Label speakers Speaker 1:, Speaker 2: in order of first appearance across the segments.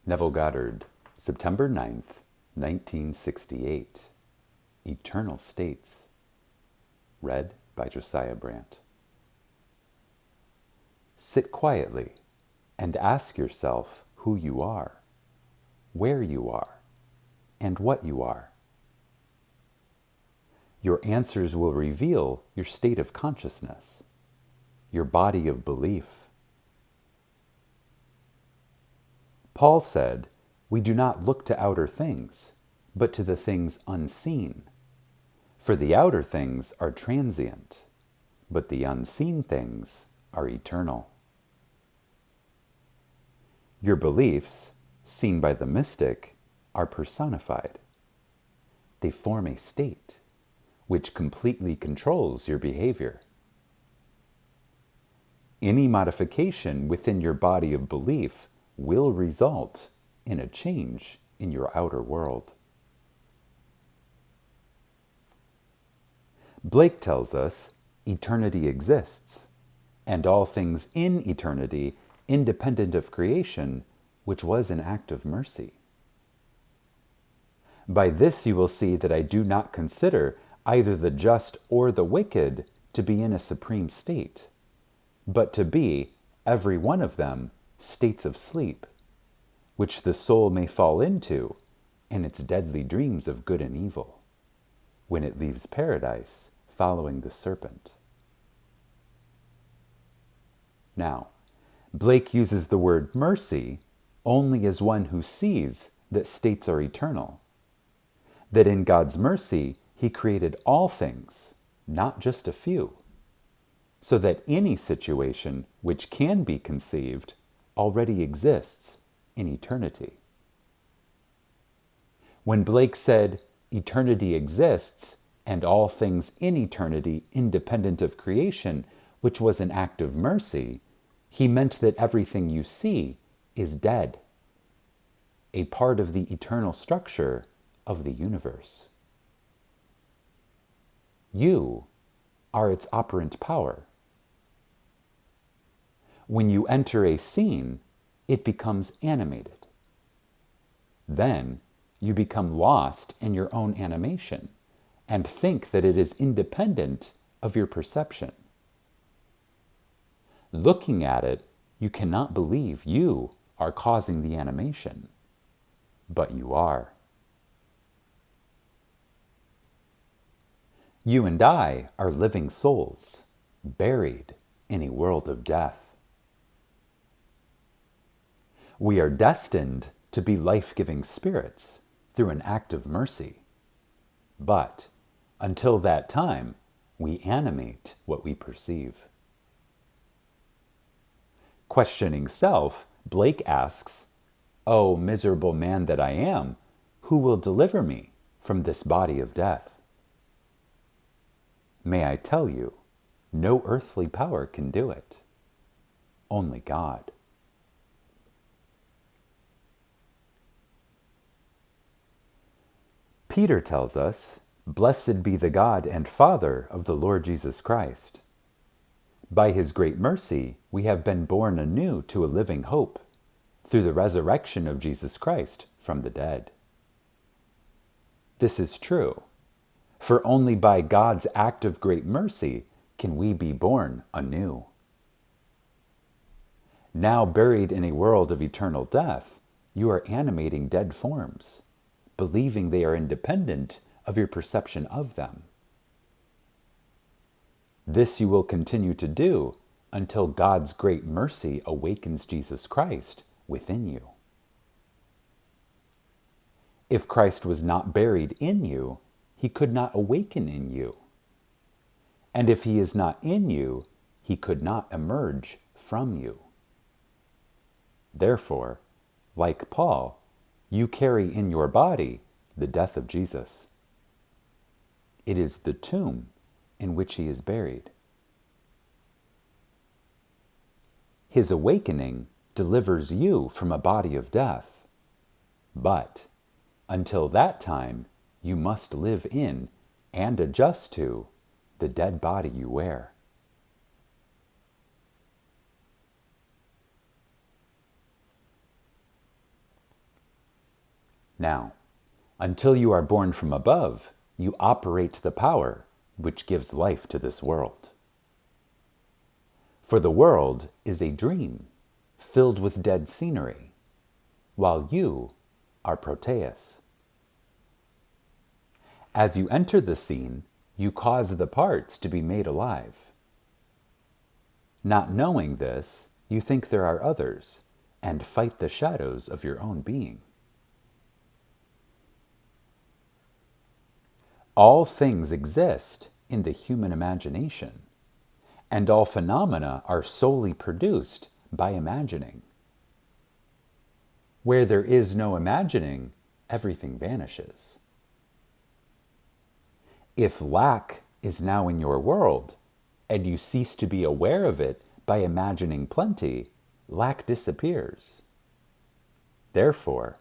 Speaker 1: Neville Goddard, September 9th, 1968. Eternal States. Read by Josiah Brandt. Sit quietly and ask yourself who you are, where you are, and what you are. Your answers will reveal your state of consciousness, your body of belief. Paul said, "We do not look to outer things, but to the things unseen. For the outer things are transient, but the unseen things are eternal." Your beliefs, seen by the mystic, are personified. They form a state, which completely controls your behavior. Any modification within your body of belief will result in a change in your outer world. Blake tells us eternity exists, and all things in eternity, independent of creation, which was an act of mercy. By this you will see that I do not consider either the just or the wicked to be in a supreme state, but to be, every one of them, states of sleep, which the soul may fall into in its deadly dreams of good and evil, when it leaves paradise following the serpent. Now, Blake uses the word mercy only as one who sees that states are eternal, that in God's mercy He created all things, not just a few, so that any situation which can be conceived already exists in eternity. When Blake said, "Eternity exists, and all things in eternity independent of creation, which was an act of mercy," he meant that everything you see is dead, a part of the eternal structure of the universe. You are its operant power. When you enter a scene, it becomes animated. Then you become lost in your own animation and think that it is independent of your perception. Looking at it, you cannot believe you are causing the animation, but you are. You and I are living souls, buried in a world of death. We are destined to be life-giving spirits through an act of mercy. But until that time, we animate what we perceive. Questioning self, Blake asks, "O miserable man that I am, who will deliver me from this body of death?" May I tell you, no earthly power can do it. Only God. Peter tells us, "Blessed be the God and Father of the Lord Jesus Christ. By His great mercy, we have been born anew to a living hope, through the resurrection of Jesus Christ from the dead." This is true, for only by God's act of great mercy can we be born anew. Now buried in a world of eternal death, you are animating dead forms, believing they are independent of your perception of them. This you will continue to do until God's great mercy awakens Jesus Christ within you. If Christ was not buried in you, He could not awaken in you. And if He is not in you, He could not emerge from you. Therefore, like Paul, you carry in your body the death of Jesus. It is the tomb in which He is buried. His awakening delivers you from a body of death. But until that time, you must live in and adjust to the dead body you wear. Now, until you are born from above, you operate the power which gives life to this world. For the world is a dream filled with dead scenery, while you are Proteus. As you enter the scene, you cause the parts to be made alive. Not knowing this, you think there are others, and fight the shadows of your own being. All things exist in the human imagination, and all phenomena are solely produced by imagining. Where there is no imagining, everything vanishes. If lack is now in your world, and you cease to be aware of it by imagining plenty, lack disappears. Therefore,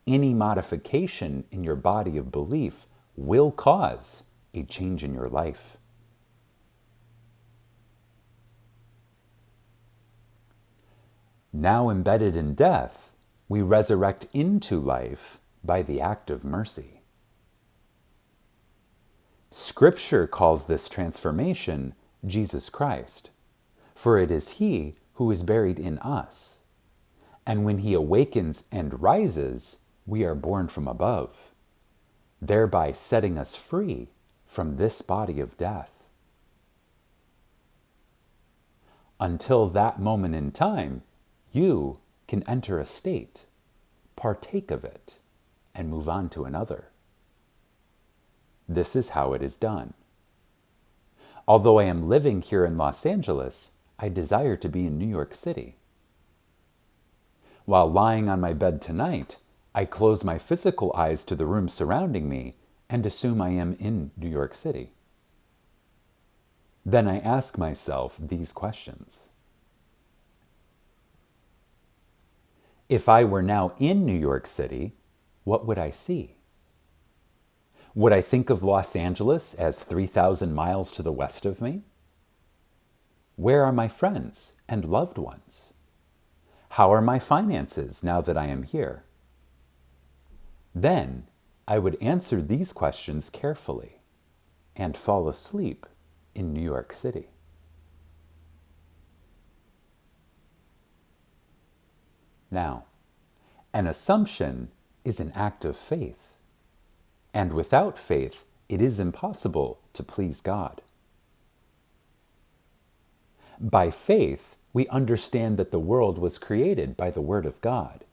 Speaker 1: any modification in your body of belief will cause a change in your life. Now embedded in death, we resurrect into life by the act of mercy. Scripture calls this transformation Jesus Christ, for it is He who is buried in us. And when He awakens and rises, we are born from above, thereby setting us free from this body of death. Until that moment in time, you can enter a state, partake of it, and move on to another. This is how it is done. Although I am living here in Los Angeles, I desire to be in New York City. While lying on my bed tonight, I close my physical eyes to the room surrounding me and assume I am in New York City. Then I ask myself these questions. If I were now in New York City, what would I see? Would I think of Los Angeles as 3,000 miles to the west of me? Where are my friends and loved ones? How are my finances now that I am here? Then I would answer these questions carefully and fall asleep in New York City. Now, an assumption is an act of faith. And without faith, it is impossible to please God. By faith, we understand that the world was created by the Word of God,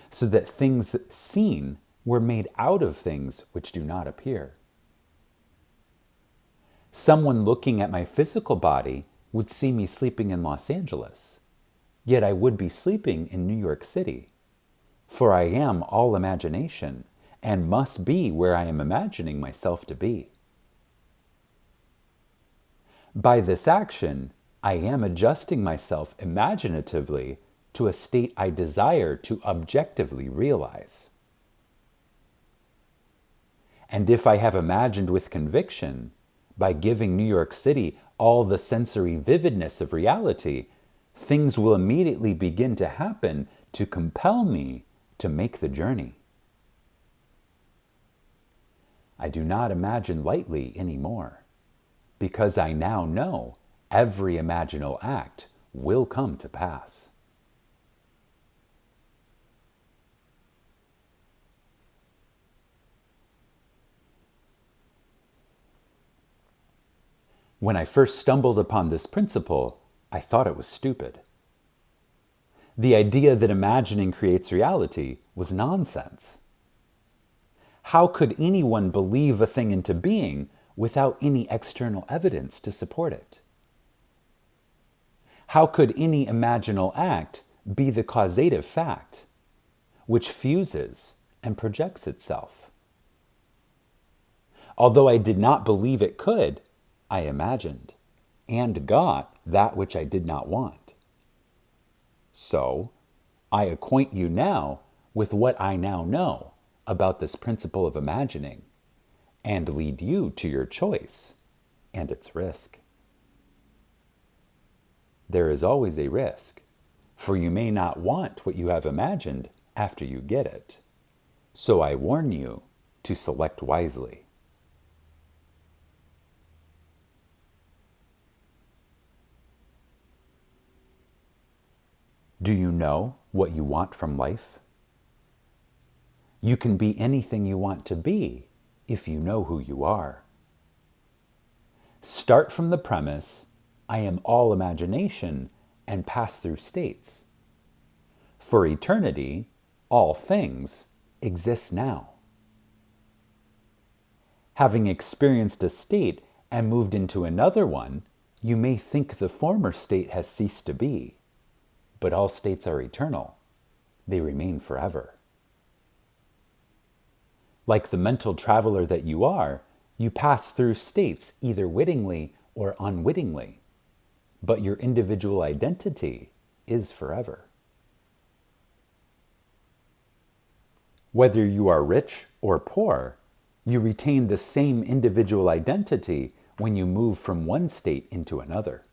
Speaker 1: so that things seen were made out of things which do not appear. Someone looking at my physical body would see me sleeping in Los Angeles, yet I would be sleeping in New York City, for I am all imagination, and must be where I am imagining myself to be. By this action, I am adjusting myself imaginatively to a state I desire to objectively realize. And if I have imagined with conviction, by giving New York City all the sensory vividness of reality, things will immediately begin to happen to compel me to make the journey. I do not imagine lightly anymore, because I now know every imaginal act will come to pass. When I first stumbled upon this principle, I thought it was stupid. The idea that imagining creates reality was nonsense. How could anyone believe a thing into being without any external evidence to support it? How could any imaginal act be the causative fact, which fuses and projects itself? Although I did not believe it could, I imagined and got that which I did not want. So, I acquaint you now with what I now know about this principle of imagining, and lead you to your choice and its risk. There is always a risk, for you may not want what you have imagined after you get it. So I warn you to select wisely. Do you know what you want from life? You can be anything you want to be if you know who you are. Start from the premise, I am all imagination, and pass through states. For eternity, all things exist now. Having experienced a state and moved into another one, you may think the former state has ceased to be, but all states are eternal. They remain forever. Like the mental traveler that you are, you pass through states either wittingly or unwittingly, but your individual identity is forever. Whether you are rich or poor, you retain the same individual identity when you move from one state into another.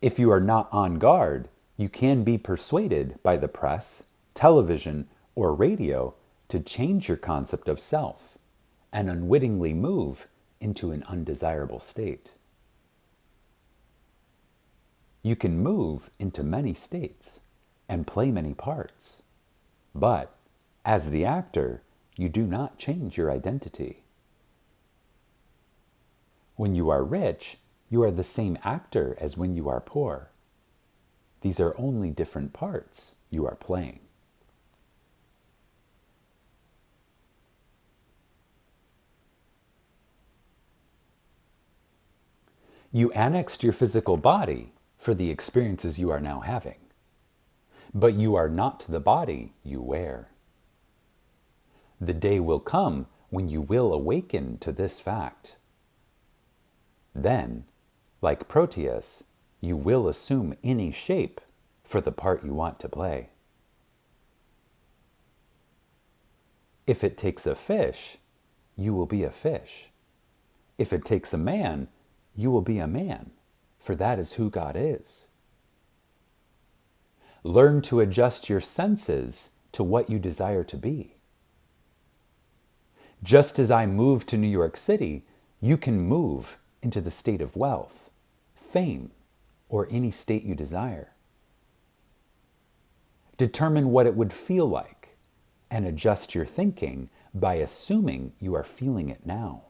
Speaker 1: If you are not on guard, you can be persuaded by the press, television, or radio to change your concept of self and unwittingly move into an undesirable state. You can move into many states and play many parts, but as the actor, you do not change your identity. When you are rich, you are the same actor as when you are poor. These are only different parts you are playing. You annexed your physical body for the experiences you are now having, but you are not the body you wear. The day will come when you will awaken to this fact. Then, like Proteus, you will assume any shape for the part you want to play. If it takes a fish, you will be a fish. If it takes a man, you will be a man, for that is who God is. Learn to adjust your senses to what you desire to be. Just as I moved to New York City, you can move into the state of wealth, fame, or any state you desire. Determine what it would feel like and adjust your thinking by assuming you are feeling it now.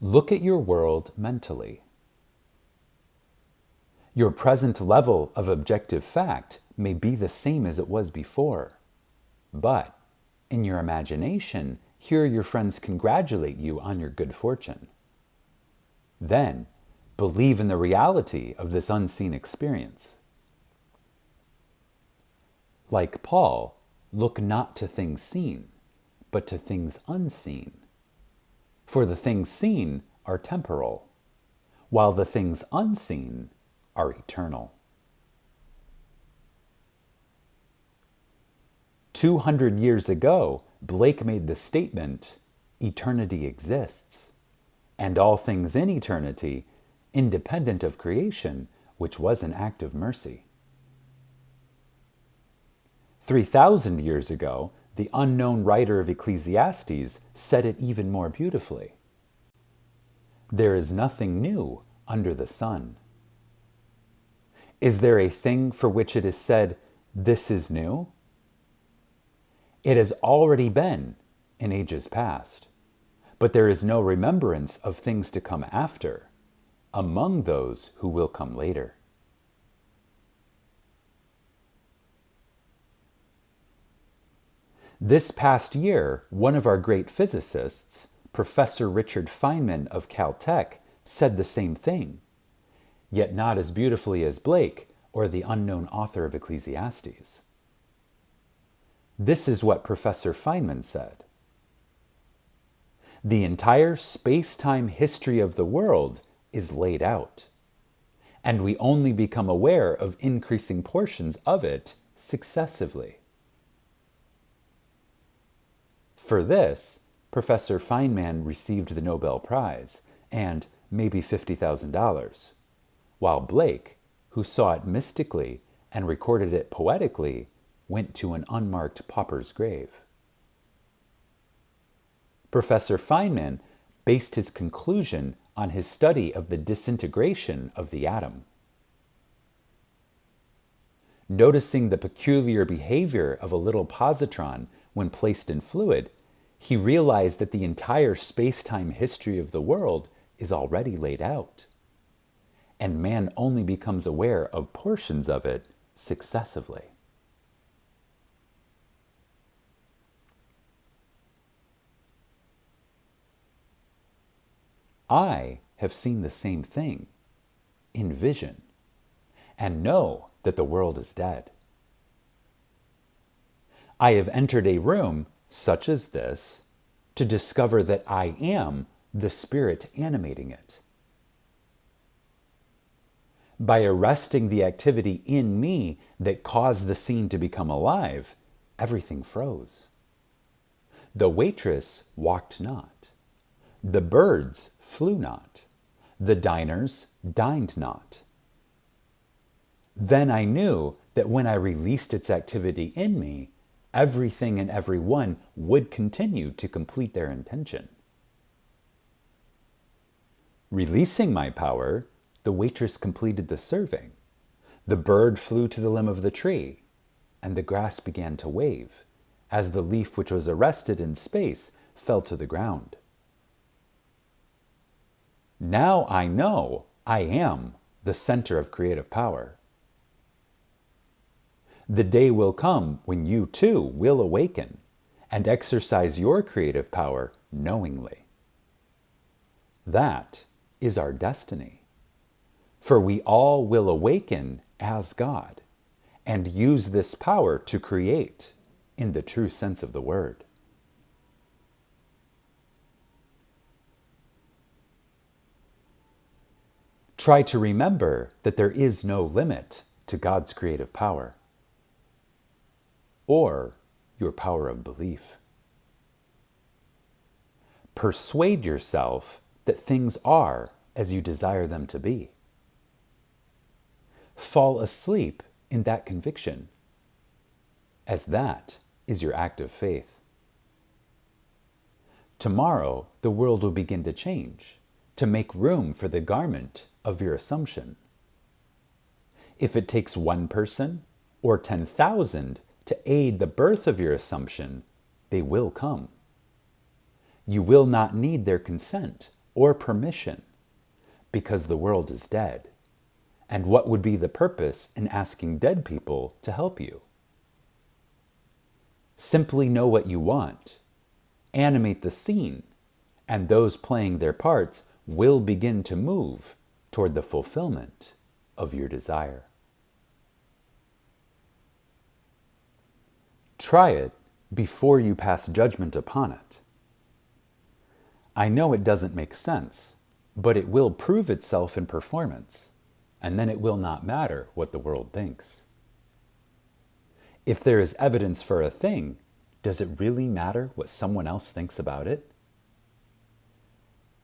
Speaker 1: Look at your world mentally. Your present level of objective fact may be the same as it was before, but in your imagination, hear your friends congratulate you on your good fortune. Then, believe in the reality of this unseen experience. Like Paul, look not to things seen, but to things unseen. For the things seen are temporal, while the things unseen are eternal. 200 years ago, Blake made the statement, eternity exists, and all things in eternity, independent of creation, which was an act of mercy. 3,000 years ago, the unknown writer of Ecclesiastes said it even more beautifully. There is nothing new under the sun. Is there a thing for which it is said, this is new? It has already been in ages past, but there is no remembrance of things to come after, among those who will come later. This past year, one of our great physicists, Professor Richard Feynman of Caltech, said the same thing, yet not as beautifully as Blake or the unknown author of Ecclesiastes. This is what Professor Feynman said. The entire space-time history of the world is laid out, and we only become aware of increasing portions of it successively. For this, Professor Feynman received the Nobel Prize and maybe $50,000. while Blake, who saw it mystically and recorded it poetically, went to an unmarked pauper's grave. Professor Feynman based his conclusion on his study of the disintegration of the atom. Noticing the peculiar behavior of a little positron when placed in fluid, he realized that the entire space-time history of the world is already laid out, and man only becomes aware of portions of it successively. I have seen the same thing in vision and know that the world is dead. I have entered a room such as this to discover that I am the spirit animating it. By arresting the activity in me that caused the scene to become alive, everything froze. The waitress walked not. The birds flew not. The diners dined not. Then I knew that when I released its activity in me, everything and everyone would continue to complete their intention. Releasing my power, the waitress completed the serving. The bird flew to the limb of the tree, and the grass began to wave, as the leaf which was arrested in space fell to the ground. Now I know I am the center of creative power. The day will come when you too will awaken and exercise your creative power knowingly. That is our destiny, for we all will awaken as God and use this power to create in the true sense of the word. Try to remember that there is no limit to God's creative power or your power of belief. Persuade yourself that things are as you desire them to be. Fall asleep in that conviction, as that is your act of faith. Tomorrow, the world will begin to change, to make room for the garment of your assumption. If it takes one person or 10,000 to aid the birth of your assumption, they will come. You will not need their consent or permission because the world is dead. And what would be the purpose in asking dead people to help you? Simply know what you want, animate the scene, and those playing their parts will begin to move toward the fulfillment of your desire. Try it before you pass judgment upon it. I know it doesn't make sense, but it will prove itself in performance, and then it will not matter what the world thinks. If there is evidence for a thing, does it really matter what someone else thinks about it?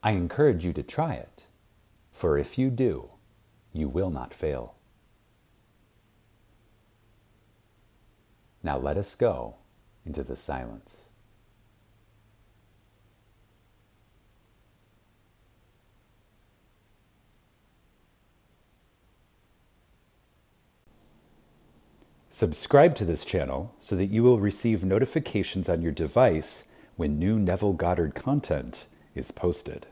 Speaker 1: I encourage you to try it, for if you do, you will not fail. Now let us go into the silence. Subscribe to this channel so that you will receive notifications on your device when new Neville Goddard content is posted.